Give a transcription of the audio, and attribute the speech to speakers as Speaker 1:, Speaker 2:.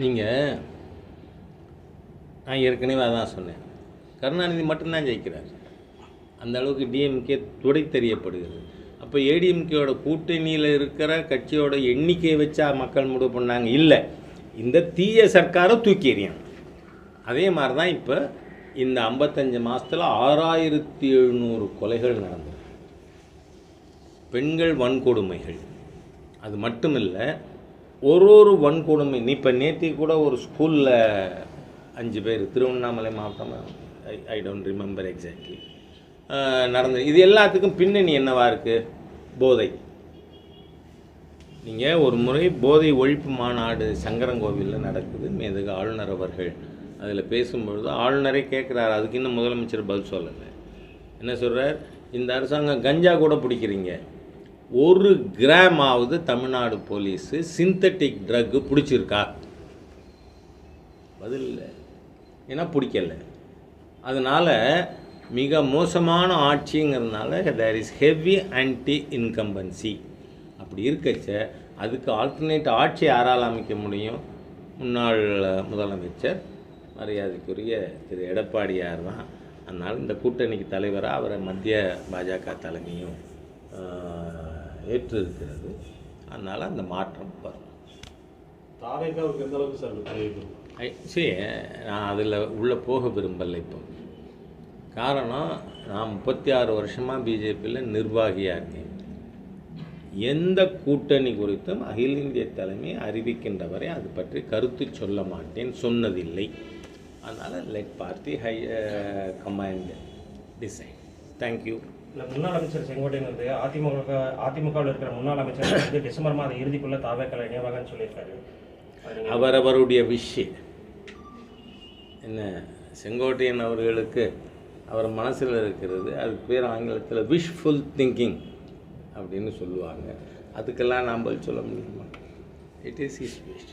Speaker 1: நீங்கள் நான் ஏற்கனவே அதான் சொன்னேன், கருணாநிதி மட்டும்தான் ஜெயிக்கிறார். அந்த அளவுக்கு டிஎம்கே துடை தெரியப்படுகிறது. அப்போ ஏடிஎம்கேயோட கூட்டணியில் இருக்கிற கட்சியோட எண்ணிக்கையை வச்சா மக்கள் முடிவு பண்ணாங்க, இல்லை இந்த தீய சர்க்காரை தூக்கி எறியணும். அதே மாதிரி தான் இப்போ இந்த 55 மாதத்தில் 6700 கொலைகள் நடந்தது. பெண்கள் வன்கொடுமைகள் அது மட்டும் இல்லை, ஒரு வன்கொடுமை. இப்போ நேற்று கூட ஒரு ஸ்கூலில் 5 பேர், திருவண்ணாமலை மாவட்டம், ஐ டோன்ட் ரிமெம்பர் எக்ஸாக்ட்லி, நடந்தது. இது எல்லாத்துக்கும் பின்னணி என்னவா இருக்குது? போதை. நீங்கள் ஒரு முறை போதை ஒழிப்பு மாநாடு சங்கரங்கோவிலில் நடக்குது. மேதகு ஆளுநர் அவர்கள் அதில் பேசும்பொழுது ஆளுநரே கேட்குறாரு, அதுக்கு இன்னும் முதலமைச்சர் பதில் சொல்லலை. என்ன சொல்கிறார்? இந்த அரசாங்கம் கஞ்சா கூட பிடிக்கிறீங்க, 1 கிராமாவது தமிழ்நாடு போலீஸு சிந்தட்டிக் ட்ரக்கு பிடிச்சிருக்கா? பதில் இல்லை. ஏன்னா பிடிக்கலை. அதனால் மிக மோசமான ஆட்சிங்கிறதுனால there is heavy anti incumbency. அப்படி இருக்கச்ச அதுக்கு ஆல்டர்னேட் ஆட்சி யாரால் அமைக்க முடியும்? முன்னாள் முதலமைச்சர் மரியாதைக்குரிய திரு எடப்பாடியார் தான். அதனால் இந்த கூட்டணிக்கு தலைவராக அவரை மத்திய பாஜக தலைமையும் ஏற்று இருக்கிறது. அதனால் அந்த மாற்றம் வரும்.
Speaker 2: தாவேக்காவுக்கு எந்த அளவுக்கு சார்
Speaker 1: சரி, நான் அதில் உள்ளே போக விரும்பலை. இப்போ காரணம், நான் 36 வருஷமாக பிஜேபியில் நிர்வாகியாக இருக்கேன். எந்த கூட்டணி குறித்தும் அகில இந்திய தலைமை அறிவிக்கின்ற வரை அது பற்றி கருத்து சொல்ல மாட்டேன், சொன்னதில்லை. அதனால் let party high command decide. Thank you.
Speaker 3: இல்லை, முன்னாள் அமைச்சர் செங்கோட்டையன் வந்து அதிமுகவில் இருக்கிற முன்னாள் அமைச்சர் வந்து டிசம்பர் மாதம் இறுதிக்குள்ளே தாவேக்கால இணைவாகன்னு சொல்லியிருக்காரு.
Speaker 1: அவரவருடைய விஷயம் என்ன? செங்கோட்டையன் அவர்களுக்கு அவர் மனசில் இருக்கிறது, அதுக்கு பேர் ஆங்கிலத்தில் விஷஃபுல் திங்கிங் அப்படின்னு சொல்லுவாங்க. அதுக்கெல்லாம் நாம் பதில் சொல்ல முடியுமா? It is his wish.